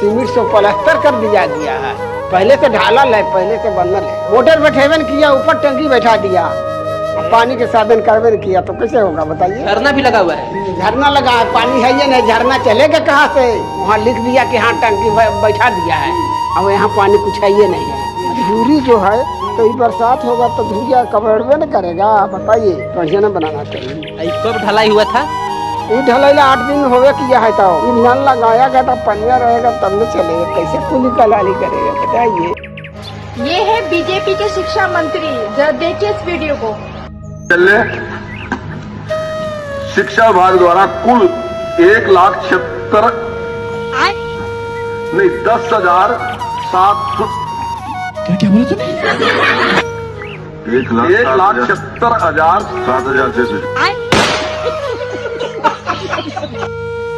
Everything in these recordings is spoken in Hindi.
सीमेंट से प्लास्टर कर दिया गया है। पहले से ढालल है, पहले से बनल है। मोटर बैठेबन किया, ऊपर टंकी बैठा दिया, पानी के साधन करबे किया तो कैसे होगा बताइए। झरना भी लगा हुआ है। झरना लगा है, पानी है ये नहीं, झरना चलेगा कहाँ से। वहाँ लिख दिया कि हाँ टंकी बैठा दिया है, अब यहाँ पानी कुछ है ये नहीं है। धूरी जो है तो बरसात होगा तो धुरिया कबड़बे न करेगा, बताइए। बढ़िया न बनाना चाहिए। कब ढलाई हुआ था? ये ढलाई 8 दिन होवे किया है, तो ये नल लगाया गया था, पनिया रहेगा तब न चलेगा, कैसे कुली कलाली करेगा बताइए। ये है बीजेपी के शिक्षा मंत्री, जरा देखिए इस वीडियो को। शिक्षा विभाग द्वारा कुल 1,76,000 नहीं 10,700 क्या बोला तुमने? 1,76,7,600।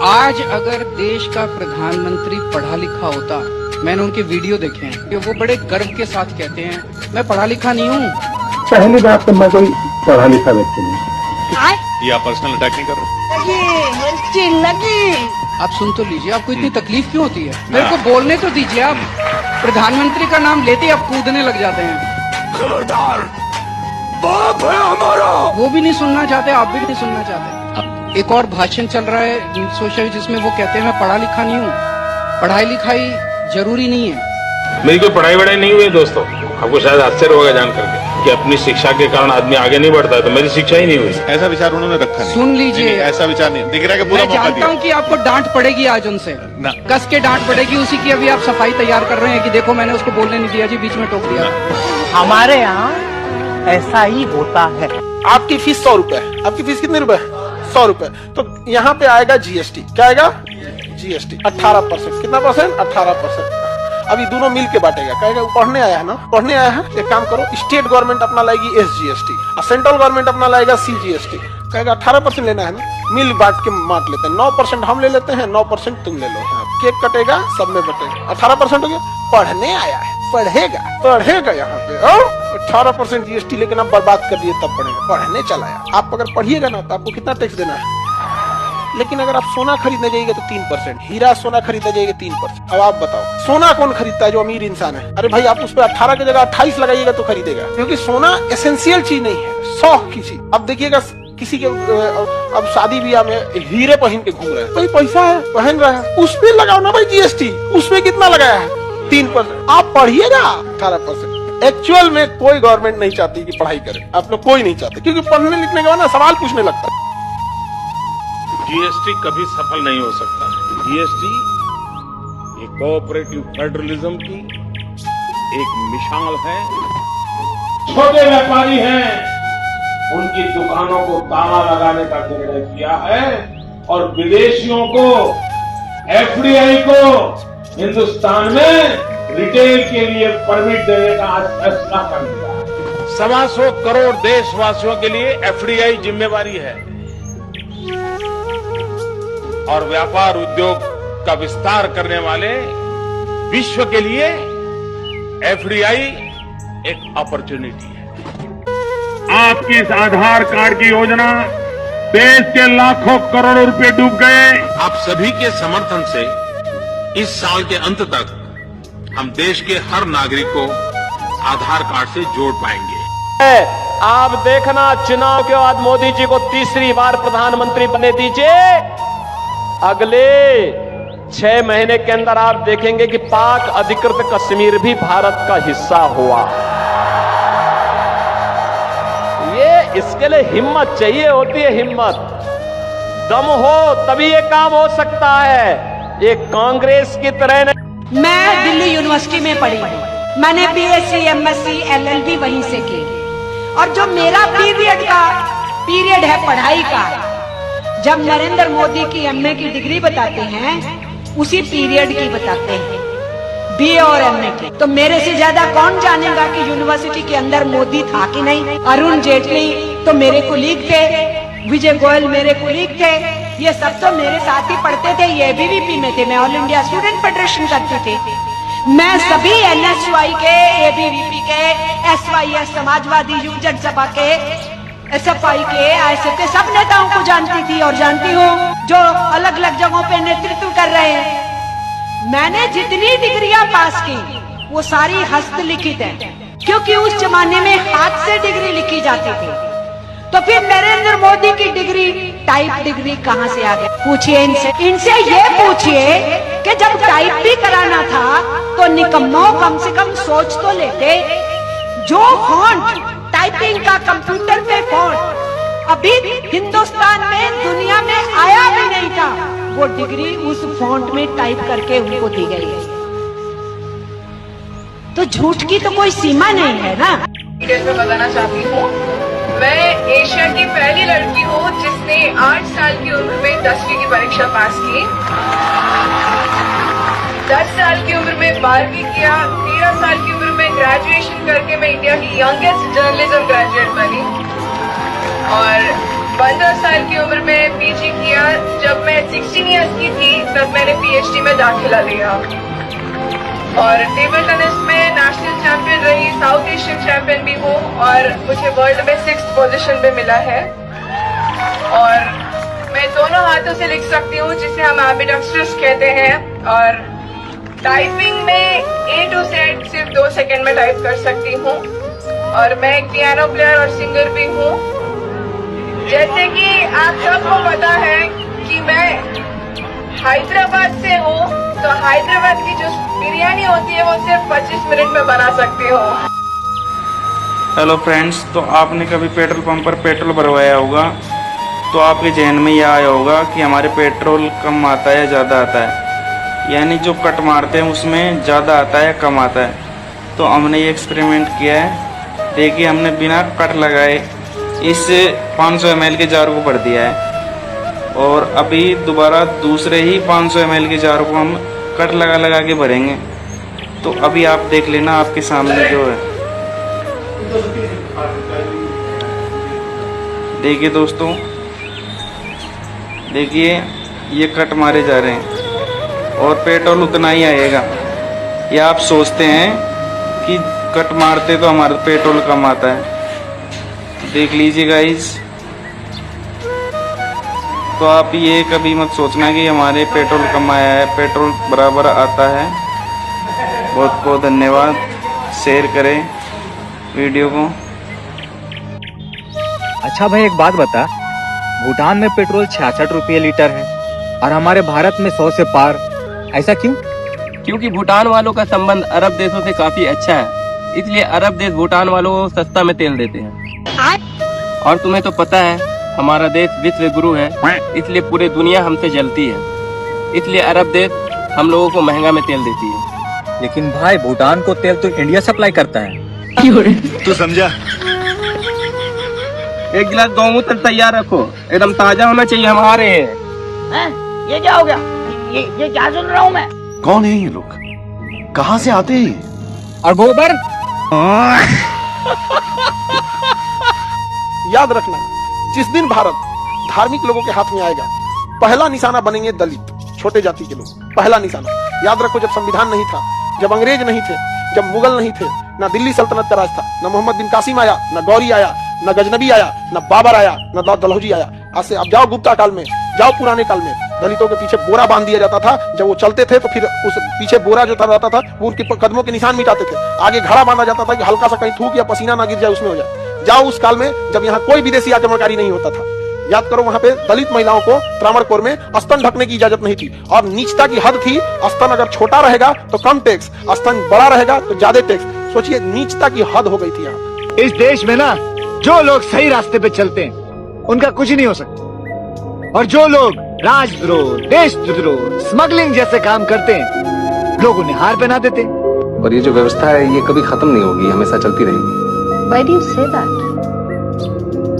आज अगर देश का प्रधानमंत्री पढ़ा लिखा होता, मैंने उनके वीडियो देखे हैं कि वो बड़े गर्व के साथ कहते हैं मैं पढ़ा लिखा नहीं हूँ। पहली बात तो मैं कोई पढ़ा लिखा व्यक्ति नहीं। ये आप पर्सनल अटैक नहीं कर रहे? आप सुन तो लीजिए, आपको इतनी तकलीफ क्यों होती है? मेरे को बोलने तो दीजिए। आप प्रधानमंत्री का नाम लेते ही आप कूदने लग जाते हैं। खबरदार, बाप है हमारा। वो भी नहीं सुनना चाहते, आप भी नहीं सुनना चाहते। एक और भाषण चल रहा है सोशल, जिसमें वो कहते हैं मैं पढ़ा लिखा नहीं हूँ। पढ़ाई लिखाई जरूरी नहीं है। मेरी कोई पढ़ाई वढ़ाई नहीं हुई है दोस्तों। आपको शायद आश्चर्य होगा जान करके कि अपनी शिक्षा के कारण आदमी आगे नहीं बढ़ता है, तो मेरी शिक्षा ही नहीं हुई। ऐसा विचार उन्होंने रखा नहीं। सुन लीजिए, नहीं, ऐसा विचार नहीं दिख रहा है कि पूरा मैं मौका जानता दिया। हूँ कि आपको डांट पड़ेगी आज उनसे, कस के डांट पड़ेगी। उसी की अभी आप सफाई तैयार कर रहे हैं कि देखो मैंने उसको बोलने नहीं दिया जी, बीच में टोक दिया। हमारे यहाँ ऐसा ही होता है। आपकी फीस 100 रुपए है। आपकी फीस कितने रुपए? 100 रुपए। तो यहाँ पे आएगा जीएसटी। क्या आएगा? जीएसटी 18%। कितना परसेंट? 18%। अभी दोनों मिल के बांटेगा। कहेगा पढ़ने आया है ना, पढ़ने आया है, एक काम करो, स्टेट गवर्नमेंट अपना लाएगी SGST और सेंट्रल गवर्नमेंट अपना लाएगा CGST। कहेगा 18% लेना है ना, मिल बांट के बांट लेते हैं। 9% हम ले लेते हैं, 9% तुम ले लो। केक कटेगा, सब में बटेगा। 18% हो गया। पढ़ने आया है, पढ़ेगा यहाँ पे। 18% GST लेकिन आप बर्बाद कर दिए, तब पढ़ेगा। पढ़ने चला आया। आप अगर पढ़िएगा ना तो आपको कितना टैक्स देना है? लेकिन अगर आप सोना खरीदने जाइएगा तो 3%, हीरा सोना खरीदने जाइएगा 3%। अब आप बताओ सोना कौन खरीदता है? जो अमीर इंसान है। अरे भाई आप उस पर 18 की जगह 28 लगाइएगा तो खरीदेगा, क्योंकि सोना एसेंशियल चीज नहीं है, शौक की चीज। अब देखिएगा किसी के अब शादी ब्याह में हीरे पहन के घूम रहे हैं, भाई पैसा है, पहन रहा है, उस पे लगाओ ना भाई GST। उसमें कितना लगाया है? 3%। आप पढ़िएगा 18%। एक्चुअल में कोई गवर्नमेंट नहीं चाहती कि पढ़ाई करे, आप लोग कोई नहीं चाहते, क्योंकि पढ़ने लिखने के बाद ना सवाल पूछने लगता है। जीएसटी कभी सफल नहीं हो सकता। जीएसटी ये कोऑपरेटिव फेडरलिज्म की एक मिसाल है। छोटे व्यापारी हैं, उनकी दुकानों को ताला लगाने का निर्णय किया है और विदेशियों को, FDI को हिंदुस्तान में रिटेल के लिए परमिट देने का आज फैसला कर दिया है। 125 करोड़ देशवासियों के लिए FDI जिम्मेवारी है और व्यापार उद्योग का विस्तार करने वाले विश्व के लिए FDI एक अपॉर्चुनिटी है। आपकी इस आधार कार्ड की योजना देश के लाखों करोड़ों रुपए डूब गए। आप सभी के समर्थन से इस साल के अंत तक हम देश के हर नागरिक को आधार कार्ड से जोड़ पाएंगे। आप देखना, चुनाव के बाद मोदी जी को तीसरी बार प्रधानमंत्री बने दीजिए। अगले 6 महीने के अंदर आप देखेंगे कि पाक अधिकृत कश्मीर भी भारत का हिस्सा हुआ। ये इसके लिए हिम्मत चाहिए होती है, हिम्मत, दम हो तभी ये काम हो सकता है। ये कांग्रेस की तरह नहीं। मैं दिल्ली यूनिवर्सिटी में पढ़ी, मैंने BSc MSc LLB वहीं से की। और जो मेरा पीरियड है पढ़ाई का, जब नरेंद्र मोदी की MA की डिग्री बताते हैं उसी पीरियड की बताते हैं, BA और MA की। तो मेरे से ज्यादा कौन जानेगा कि यूनिवर्सिटी के अंदर मोदी था कि नहीं। अरुण जेटली तो मेरे कुलीग थे, विजय गोयल मेरे कुलीग थे, ये सब तो मेरे साथ ही पढ़ते थे। ये ABVP में थे, मैं ऑल इंडिया स्टूडेंट फेडरेशन करती थी। मैं सभी NSY के, ABVP के, SYS समाजवादी युव जनसभा के, SFI के, ISF के सब नेताओं को जानती थी और जानती हूँ, जो अलग अलग जगहों पे नेतृत्व कर रहे हैं। मैंने जितनी डिग्रियां पास की वो सारी हस्तलिखित है, क्योंकि उस जमाने में हाथ से डिग्री लिखी जाती थी। तो फिर नरेंद्र मोदी की डिग्री टाइप डिग्री कहां से आ गई? पूछिए इनसे ये पूछिए कि जब टाइप भी कराना था तो निकम्मो कम से कम सोच तो लेते। जो फॉन्ट टाइपिंग का कंप्यूटर पे फॉन्ट अभी हिंदुस्तान में दुनिया में आया भी नहीं था, वो डिग्री उस फॉन्ट में टाइप करके उनको दी गई है। तो झूठ की तो कोई सीमा नहीं है ना। मैं बताना चाहती हूँ, मैं एशिया की पहली लड़की हूँ जिसने 8 साल की उम्र में 10वीं की परीक्षा पास की, 10 साल की उम्र में 12वीं किया, 13 साल की उम्र में ग्रेजुएशन करके मैं इंडिया की यंगेस्ट जर्नलिज्म ग्रेजुएट बनी, और 15 साल की उम्र में पीजी किया। जब मैं 16 ईयर्स की थी तब मैंने पीएचडी में दाखिला लिया, और टेबल टेनिस में नेशनल चैंपियन रही, साउथ एशियन चैंपियन भी हूँ, और मुझे वर्ल्ड में 6th पोजीशन पे मिला है। और मैं दोनों हाथों से लिख सकती हूँ, जिसे हम एम्बिडेक्स्ट्रस कहते हैं, और टाइपिंग में A to Z सिर्फ 2 सेकंड में टाइप कर सकती हूँ, और मैं एक पियानो प्लेयर और सिंगर भी हूँ। जैसे कि आप सबको पता है कि मैं हैदराबाद से हूँ, तो हैदराबाद की जो बिरयानी होती है वो सिर्फ 25 मिनट में बना सकती हूँ। हेलो फ्रेंड्स, तो आपने कभी पेट्रोल पंप पर पेट्रोल भरवाया होगा, तो आपके जहन में यह आया होगा कि हमारे पेट्रोल कम आता है या ज़्यादा आता है, यानी जो कट मारते हैं उसमें ज़्यादा आता है कम आता है। तो हमने ये एक्सपेरिमेंट किया है। देखिए, हमने बिना कट लगाए इस 500 ml के जार को भर दिया है, और अभी दोबारा दूसरे ही 500 ml के जार को हम कट लगा लगा के भरेंगे। तो अभी आप देख लेना, आपके सामने जो है। देखिए दोस्तों, देखिए ये कट मारे जा रहे हैं और पेट्रोल उतना ही आएगा। या आप सोचते हैं कि कट मारते तो हमारा पेट्रोल कम आता है। देख लीजिए गाइस, तो आप ये कभी मत सोचना कि हमारे पेट्रोल कम आया है, पेट्रोल बराबर आता है। बहुत बहुत धन्यवाद। शेयर करें वीडियो को। अच्छा भाई, एक बात बता, भूटान में पेट्रोल 66 रुपये लीटर है और हमारे भारत में 100 से पार, ऐसा क्यों? क्योंकि भूटान वालों का संबंध अरब देशों से काफी अच्छा है, इसलिए अरब देश भूटान वालों को सस्ता में तेल देते हैं। और तुम्हें तो पता है, हमारा देश विश्व गुरु है, इसलिए पूरी दुनिया हमसे जलती है, इसलिए अरब देश हम लोगों को महंगा में तेल देती है। लेकिन भाई, भूटान को तेल तो इंडिया सप्लाई करता है। तू समझा? एक गिलास गौमूत्र तैयार रखो, एकदम ताजा होना चाहिए। हमारे हैं। ये क्या हो गया? ये क्या सुन रहा हूँ मैं? कौन है ये लोग? कहाँ से आते हैं? और गोबर? याद रखना, जिस दिन भारत धार्मिक लोगों के हाथ में आएगा, पहला निशाना बनेंगे दलित, छोटे जाति के लोग। पहला निशाना याद रखो। जब संविधान नहीं था, जब अंग्रेज नहीं थे, जब मुगल नहीं थे, ना दिल्ली सल्तनत का राज था, ना मोहम्मद बिन कासिम आया, ना गौरी आया, ना गजनबी आया, ना बाबर आया, ना दलहौजी आया। आज से अब जाओ गुप्ता काल में, जाओ पुराने काल में, दलितों के पीछे बोरा बांध दिया जाता था। जब वो चलते थे तो फिर उस पीछे बोरा जो रहता था वो उनके कदमों के निशान मिटाते थे। आगे घड़ा बांधा जाता था कि हल्का सा कहीं थूक या पसीना ना गिर जाए, उसमें हो जाए। जाओ उस काल में जब यहाँ कोई विदेशी आक्रमणकारी नहीं होता था। याद करो, वहां पे दलित महिलाओं को त्रावणकोर में स्तन ढकने की इजाजत नहीं थी, और नीचता की हद थी। स्तन अगर छोटा रहेगा तो कम टैक्स, स्तन बड़ा रहेगा तो ज्यादा टैक्स। सोचिए, नीचता की हद हो गई थी यहाँ। इस देश में ना, जो लोग सही रास्ते पे चलते हैं उनका कुछ नहीं हो सकता, और जो लोग राजद्रोह, देशद्रोह, स्मगलिंग जैसे काम करते हैं, लोग उन्हें हार पहना देते। और ये जो व्यवस्था है, ये कभी खत्म नहीं होगी, हमेशा चलती रहेगी। Why do you say that?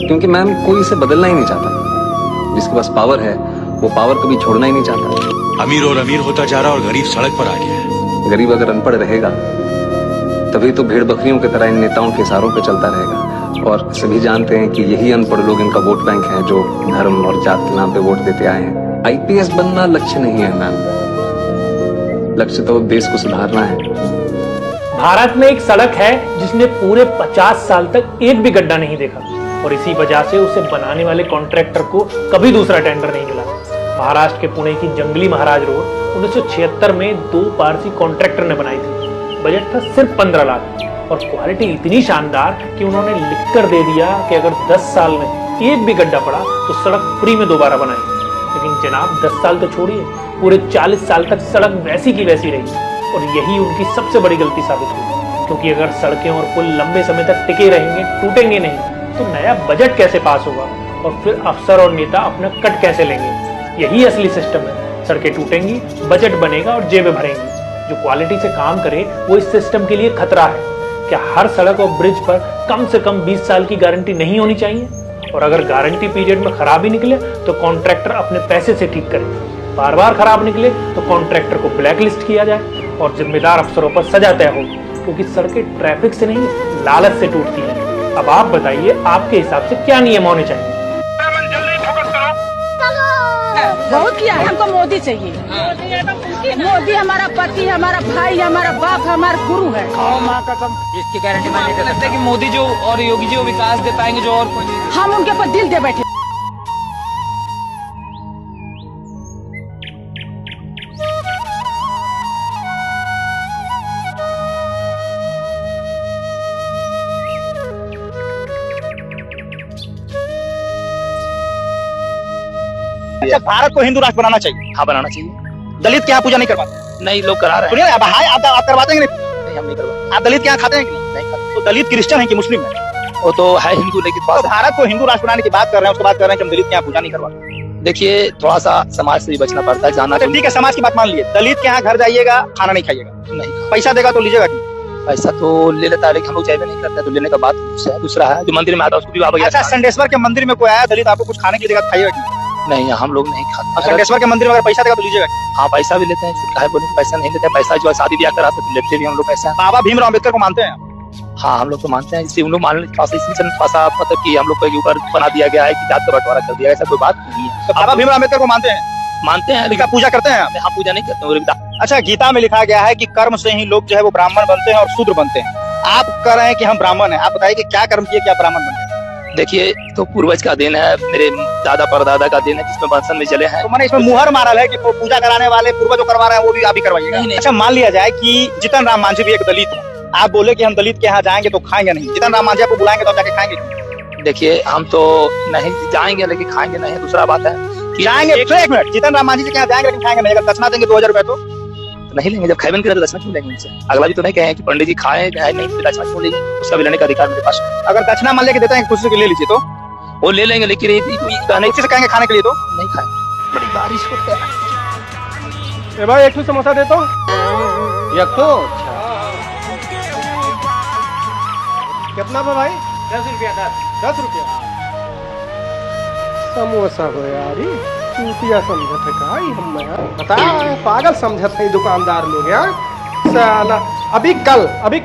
क्योंकि मैम, कोई इसे बदलना ही नहीं चाहता। जिसके पास पावर है वो पावर कभी छोड़ना ही नहीं चाहता। अमीर और अमीर होता जा रहा और गरीब सड़क पर आ गया है। गरीब अगर अनपढ़ रहेगा तभी तो भेड़ बकरियों की तरह इन नेताओं के इशारों पे चलता रहेगा। और सभी जानते हैं कि यही अनपढ़ लोग इनका वोट बैंक है, जो धर्म और जात के नाम पे वोट देते आए हैं। आईपीएस बनना लक्ष्य नहीं है मैम, लक्ष्य तो देश को सुधारना है। भारत में एक सड़क है जिसने पूरे 50 साल तक एक भी गड्ढा नहीं देखा, और इसी वजह से उसे बनाने वाले कॉन्ट्रैक्टर को कभी दूसरा टेंडर नहीं मिला। महाराष्ट्र के पुणे की जंगली महाराज रोड 1976 में 2 पारसी कॉन्ट्रैक्टर ने बनाई थी। बजट था सिर्फ 15 लाख और क्वालिटी इतनी शानदार कि उन्होंने लिखकर दे दिया कि अगर 10 साल में एक भी गड्ढा पड़ा तो सड़क फ्री में दोबारा बनाएंगे। लेकिन जनाब 10 साल तो छोड़िए, पूरे 40 साल तक सड़क वैसी की वैसी रही और यही उनकी सबसे बड़ी गलती साबित हुई, क्योंकि अगर सड़कें और पुल लंबे समय तक टिके रहेंगे, टूटेंगे नहीं, तो नया बजट कैसे पास होगा और फिर अफसर और नेता अपना कट कैसे लेंगे। यही असली सिस्टम है। सड़कें टूटेंगी, बजट बनेगा और जेबें भरेंगी। जो क्वालिटी से काम करे वो इस सिस्टम के लिए खतरा है। क्या हर सड़क और ब्रिज पर कम से कम 20 साल की गारंटी नहीं होनी चाहिए? और अगर गारंटी पीरियड में खराबी निकले तो कॉन्ट्रैक्टर अपने पैसे से ठीक करे। बार बार खराब निकले तो कॉन्ट्रैक्टर को ब्लैकलिस्ट किया जाए और जिम्मेदार अफसरों पर सजा तय हो, क्योंकि सड़कें ट्रैफिक से नहीं, लालच से टूटती हैं। अब आप बताइए, आपके हिसाब से क्या नियम होने चाहिए? बहुत किया है, हमको मोदी चाहिए। मोदी हमारा पति, हमारा भाई, हमारा बाप, हमारा गुरु है। माँ कसम, इसकी गारंटी मैं नहीं दे सकता कि मोदी जो और योगी जी वो विकास दे पाएंगे जो और कोई। हम उनके ऊपर दिल दे बैठे। अच्छा, भारत को हिंदू राष्ट्र बनाना चाहिए। हाँ, बनाना चाहिए। दलित के यहाँ पूजा नहीं करवाते? नहीं, लोग करा रहे हैं। सुनिए, अब आप करवाते हैं कि नहीं? हम नहीं करवाते। आप दलित के यहाँ खाते हैं कि नहीं? खाते। तो दलित क्रिश्चियन है कि मुस्लिम है? वो तो है हिंदू, लेकिन तो भारत को हिंदू राष्ट्र बनाने की बात कर रहे हैं, उसके बाद कर रहे हैं कि हम दलित के यहाँ पूजा नहीं करवाते। देखिए, थोड़ा सा समाज से भी बचना पड़ता है, जानना। ठीक है, समाज की बात मान लिए। दलित के यहाँ घर जाइएगा, खाना नहीं खाइएगा। नहीं, पैसा देगा तो लीजिएगा कि? पैसा तो ले लेता है, लेकिन हम लोग चाहे नहीं करते, तो लेने का बात दूसरा है। जो मंदिर में आता है उसको भी आप। अच्छा, संडेश्वर के मंदिर में कोई आया दलित, आपको कुछ खाने के लिए देगा, खाइएगा कि? नहीं, हम लोग नहीं खाते। संडेश्वर के मंदिर में अगर पैसा देगा तो लीजिएगा? हाँ, पैसा भी लेते हैं। छुटका है बोले पैसा नहीं लेते हैं। पैसा जो है शादी ब्याह कराते तो लेते भी हम लोग पैसा। बाबा भीमराव अम्बेडकर को मानते हैं? हाँ, हम लोग तो मानते हैं। इसलिए उन लोग मान मतलब कि हम लोग के ऊपर बना दिया गया है कि जात का बंटवारा कर दिया, ऐसा कोई बात नहीं है। तो बाबा भीमराव अम्बेडकर को मानते हैं? मानते हैं, लेकिन पूजा करते हैं? हाँ, पूजा नहीं करते हैं। अच्छा, गीता में लिखा गया है कि कर्म से ही लोग जो है वो ब्राह्मण बनते हैं और शूद्र बनते हैं। आप कह रहे हैं कि हम ब्राह्मण हैं, आप बताइए कि क्या कर्म किए क्या ब्राह्मण बने? देखिए, तो पूर्वज का दिन है, मेरे दादा परदादा का दिन है, जिसमें बंसन में चले हैं। तो मैंने इसमें मुहर मारा है कि पूजा कराने वाले पूर्वज जो करवा रहे हैं वो भी आप ही करवाइएगा। अच्छा, मान लिया जाए कि जीतन राम मांझी भी एक दलित है, आप बोले कि हम दलित के यहाँ जाएंगे तो खाएंगे नहीं, जीतन राम मांझी आपको बुलाएंगे तो जाके खाएंगे? देखिए, हम तो नहीं जाएंगे, लेकिन खाएंगे नहीं, दूसरा बात है। जाएंगे, एक मिनट, जीतन राम मांझी के यहाँ जाएंगे लेकिन खाएंगे नहीं। अगर दक्षिणा देंगे 2000 रुपए तो नहीं लेंगे। जब खाएबन करे तो दक्षिणा क्यों लेंगे उनसे? अगला भी तो नहीं कहे कि पंडित जी खाए नहीं, दक्षिणा क्यों लेंगे? उसका भी लेने का अधिकार मेरे पास। अगर दक्षिणा मान लेके देते हैं खुशी के ले लीजिए तो वो ले लेंगे, लेकिन उसी से कहेंगे खाने के लिए तो नहीं खाएंगे। बड़ी बारिश होती है। भाई एक समोसा दे तो। एक तो कितना भाई? 10 रुपया। 10 रुपया समोसा हो यार, चूतिया समझत है का हम यार, बता पागल समझत है दुकानदार लोग यार साला। अभी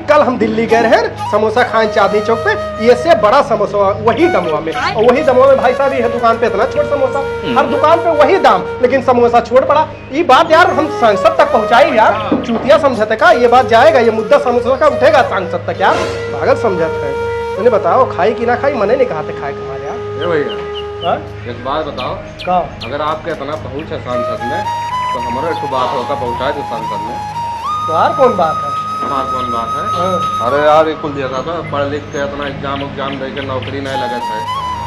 कल हम दिल्ली गए हैं समोसा खान चांदनी चौक पे, ये से बड़ा समोसा वही दमवा में, और वही दमवा में भाई साहब ये दुकान पे इतना छोट समोसा, हर दुकान पे वही दाम, लेकिन समोसा छोट पड़ा। ये बात यार हम सांसद तक पहुंचाई यार, चूतिया समझत है का ये बात जाएगा, ये मुद्दा समोसा का उठेगा सांसद तक यार, पागल समझत है। मैंने बताओ खाई कि ना खाई, मैंने नहीं कहा था खाए हमारे यार। भैया एक बात बताओ, का अगर आपके इतना पहुंच है सांसद में तो हमारा एक बात होगा पहुंचाए दो सांसद में। यार कौन बात है? हमार कौन बात है? अरे यार कुल देखा था, पढ़ लिख के इतना एग्जाम दे के नौकरी नहीं लगे थे।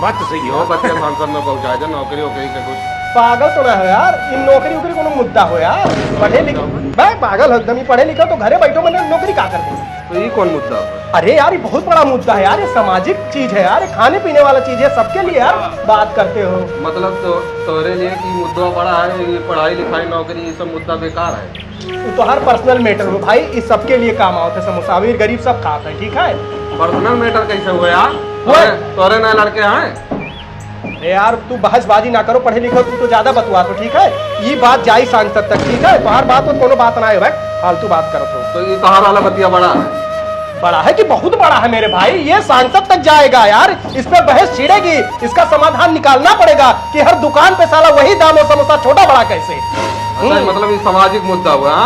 बात तो सही है, बच्चे सांसद में पहुंचाए थे, नौकरी वोकरी के कुछ। पागल तो ना हो यार, इन नौकरी वोकरी को मुद्दा हो यार, पढ़े लिखे भाई पागल हो एकदम, पढ़े लिखा तो घरे बैठो मैंने नौकरी क्या कर दी। तो ये कौन मुद्दा है? अरे यार ये बहुत बड़ा मुद्दा है यार, ये सामाजिक चीज है यार, खाने पीने वाला चीज है, सबके लिए यार बात करते हो। मतलब तो तोरे लिए कि मुद्दा बड़ा है, ये पढ़ाई लिखाई नौकरी ये सब मुद्दा बेकार है। तो हर पर्सनल मैटर हो भाई, इस सबके लिए काम आओ, समोसा अमीर गरीब सब खाते हैं, ठीक है। पर्सनल मैटर कैसे हुआ यार? तोरे नए लड़के हैं? अरे यार तू बहसबाजी ना करो, पढ़े लिखो तू तो ज्यादा बतवा तो ठीक है, ये बात जाई सांसद तक ठीक है, बाहर बात हो कोनो बात ना है भाई, फालतू बात करो तो ये कहाँ वाला बतिया बड़ा है? बड़ा है कि बहुत बड़ा है मेरे भाई, ये सांसद तक जाएगा यार, इस पे बहस छिड़ेगी, इसका समाधान निकालना पड़ेगा कि हर दुकान पे साला वही दाम हो, समोसा छोटा बड़ा कैसे। मतलब ये सामाजिक मुद्दा हुआ?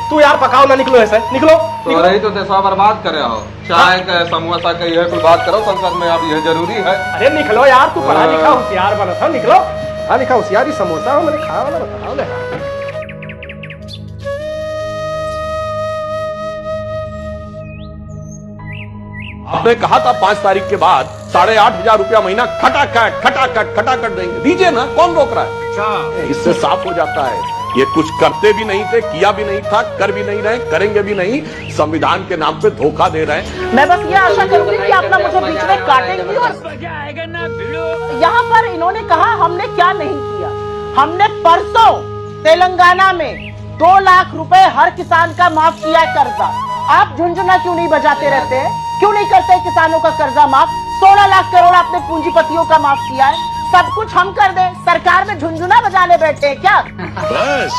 तू यार पकाओ ना, निकलो ऐसे निकलो। तो रही तो देशवा बर्बाद करे हो, चाय के समोसा के यह कुछ बात करो संसद में, अब यह जरूरी है। अरे निकलो यार, तू पढ़ा लिखा होशियार बना था, निकलो। पढ़ा लिखा होशियार, समोसा हो मैंने खाया वाला बताओ ले। आपने कहा था 5 तारीख के बाद 8,500 रुपया महीना खटाखट देंगे, दीजिए ना, कौन रोक रहा है? इससे साफ हो जाता है ये कुछ करते भी नहीं थे, किया भी नहीं था, कर भी नहीं रहे, करेंगे भी नहीं, संविधान के नाम पे धोखा दे रहे हैं। मैं बस ये आशा करूंगी कि आप ना मुझे बीच में काटेंगी। और यहाँ पर इन्होंने कहा हमने क्या नहीं किया। हमने परसों तेलंगाना में 2 लाख रुपए हर किसान का माफ किया है कर्जा। आप झुंझुना क्यों नहीं बजाते रहते हैं? क्यों नहीं करते किसानों का कर्जा माफ? 16 लाख करोड़ आपने पूंजीपतियों का माफ किया है। सब कुछ हम कर दें, सरकार में झुंझुना बजाने बैठे हैं क्या? बस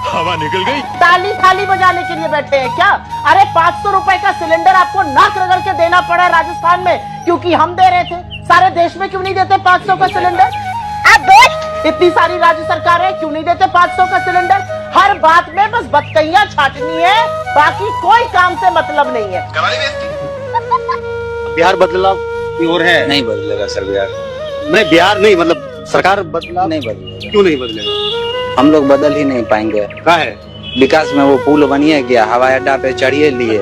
हवा निकल गई। ताली थाली बजाने के लिए बैठे हैं क्या? अरे 500 रुपए का सिलेंडर आपको नाक रगड़ के देना पड़ा राजस्थान में, क्योंकि हम दे रहे थे। सारे देश में क्यों नहीं देते 500 का सिलेंडर? इतनी सारी राज्य सरकारें क्यों नहीं देते 500 का सिलेंडर? हर बात में बस बतकैया छाटनी है, बाकी कोई काम से मतलब नहीं है। बिहार बदलाव की ओर है? नहीं बदलेगा सर बिहार। नहीं बिहार नहीं, मतलब सरकार बदलाव नहीं बदलेगा। क्यों नहीं बदलेगा? हम लोग बदल ही नहीं पाएंगे। क्या है? विकास में वो पुल बनिए गया, हवाई अड्डा पे चढ़िए लिए,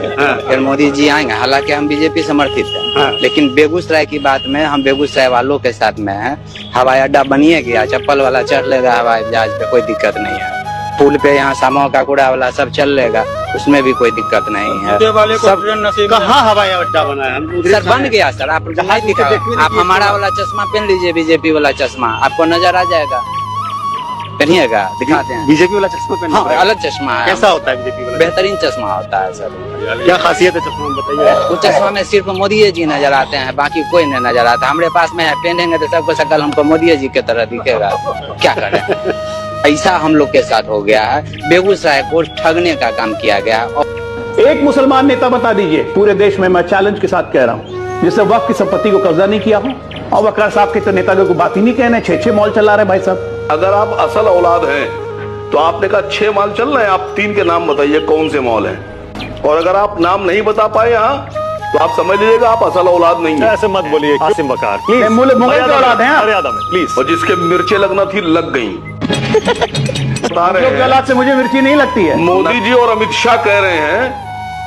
फिर मोदी जी आएंगे। हालांकि हम बीजेपी समर्थित हैं, लेकिन बेगूसराय की बात में हम बेगूसराय वालों के साथ में हैं। हवाई अड्डा बनिए गया, चप्पल वाला चढ़ लेगा हवाई जहाज पे, कोई दिक्कत नहीं है। पुल पे यहाँ सामो का कूड़ा वाला सब चल लेगा, उसमें भी कोई दिक्कत नहीं है। सब कहाँ हवाई अड्डा बना है? सर बन गया सर, आप नहीं दिखा, आप हमारा वाला चश्मा पहन लीजिए, बीजेपी वाला चश्मा, आपको नजर आ जाएगा। पहनिएगा, दिखाते हैं। बीजेपी वाला चश्मा पहना? हाँ, अलग चश्मा है। कैसा होता है बीजेपी वाला? बेहतरीन चश्मा होता है सर। क्या खासियत है चश्मा में बताइए? वो चश्मा में सिर्फ मोदी जी नजर आते हैं, बाकी कोई नहीं नजर आता। हमारे पास में है, पहनेंगे तो सबको शकल हमको मोदी जी की तरह दिखेगा। क्या करें, ऐसा हम लोग के साथ हो गया है। बेगूसराय को ठगने का काम किया गया। एक मुसलमान नेता बता दीजिए पूरे देश में, मैं चैलेंज के साथ कह रहा हूँ, जिससे वक्त की संपत्ति को कब्जा नहीं किया हो। और वकार साहब के तो नेता को बात ही नहीं कहने, 6 मॉल चला रहे भाई साहब। अगर आप असल औलाद हैं तो आपने कहा 6 मॉल चल रहे हैं, आप 3 के नाम बताइए कौन से मॉल हैं। और अगर आप नाम नहीं बता पाए यहाँ तो आप समझ लीजिएगा आप असल औलाद नहीं है। ऐसे मत बोलिए कासिम बकार, प्लीज। औलाद हैं मर्यादा में प्लीज। और जिसके मिर्चें लगना थी लग गई। बता रहे हैं, औलाद से मुझे मिर्ची नहीं लगती है। मोदी जी और अमित शाह कह रहे हैं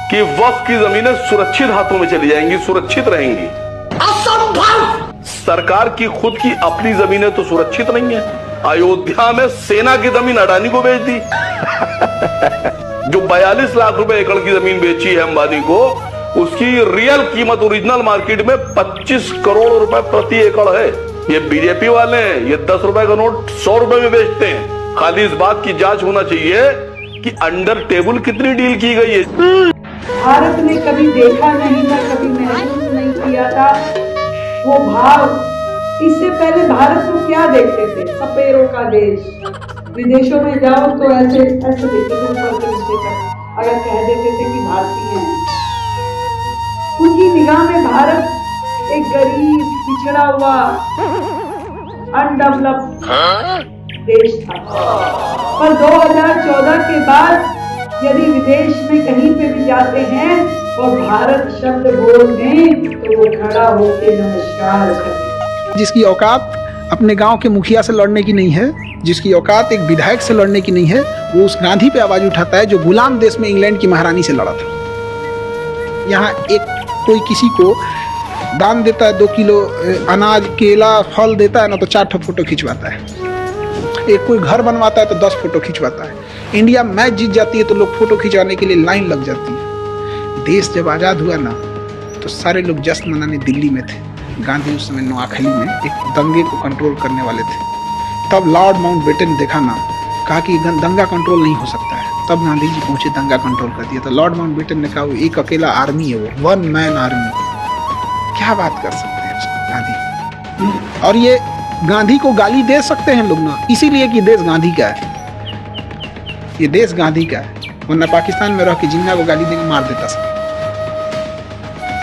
कि वक्फ की जमीनें सुरक्षित हाथों में चली जाएंगी, सुरक्षित रहेंगी। सरकार की खुद की अपनी जमीनें तो सुरक्षित नहीं है। अयोध्या में सेना की जमीन अडानी को बेच दी। जो 42 लाख रुपए एकड़ की जमीन बेची है अंबानी को, उसकी रियल कीमत ओरिजिनल मार्केट में 25 करोड़ रुपए प्रति एकड़ है। ये बीजेपी वाले हैं, ये 10 रुपए का नोट 100 रुपए में बेचते हैं। खाली इस बात की जांच होना चाहिए कि अंडर टेबल कितनी डील की गई है। भारत ने कभी देखा नहीं था, कभी महसूस नहीं किया था वो भाव। इससे पहले भारत को क्या देखते थे? सपेरों का देश। विदेशों में जाओ तो ऐसे ऐसे देखते थे ऊपर से नीचे तक, अगर कह देते थे कि भारतीय हैं। उनकी निगाह में भारत एक गरीब, पिछड़ा हुआ, अनडेवलप्ड देश था। पर 2014 के बाद यदि विदेश में कहीं पे भी जाते हैं और भारत शब्द बोल दें तो वो खड़ा होके नमस्कार करते। जिसकी औकात अपने गांव के मुखिया से लड़ने की नहीं है, जिसकी औकात एक विधायक से लड़ने की नहीं है, वो उस गांधी पे आवाज उठाता है जो गुलाम देश में इंग्लैंड की महारानी से लड़ा था। यहाँ एक कोई किसी को दान देता है, 2 किलो अनाज, केला, फल देता है ना, तो 4 फोटो खिंचवाता है। एक कोई घर बनवाता है तो 10 फोटो खिंचवाता है। इंडिया मैच जीत जाती है तो लोग फोटो खिंचवाने के लिए लाइन लग जाती है। देश जब आज़ाद हुआ ना तो सारे लोग जश्न मनाने दिल्ली में थे। गांधी उस समय नोआखली में एक दंगे को कंट्रोल करने वाले थे। तब लॉर्ड माउंटबेटन ने देखा ना, कहा कि दंगा कंट्रोल नहीं हो सकता है। तब गांधी जी पहुंचे, दंगा कंट्रोल कर दिया। तो लॉर्ड माउंटबेटन ने कहा वो एक अकेला आर्मी है, वो 1 मैन आर्मी। क्या बात कर सकते हैं उसको गांधी। और ये गांधी को गाली दे सकते हैं लोग ना, इसीलिए कि देश गांधी का है। ये देश गांधी का है, वरना पाकिस्तान में रह के जिन्ना को गाली देकर मार देता सब।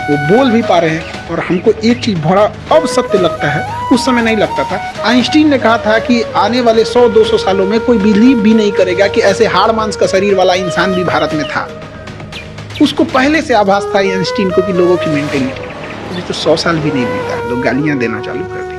वो बोल भी पा रहे हैं। और हमको एक चीज बड़ा अब सत्य लगता है, उस समय नहीं लगता था। आइंस्टीन ने कहा था कि आने वाले 100-200 सालों में कोई बिलीव भी नहीं करेगा कि ऐसे हाड़ मांस का शरीर वाला इंसान भी भारत में था। उसको पहले से आभास था आइंस्टीन को कि लोगों की मेंटेलिटी। अभी तो 100 साल भी नहीं बीता, लोग गालियां देना चालू कर दिया।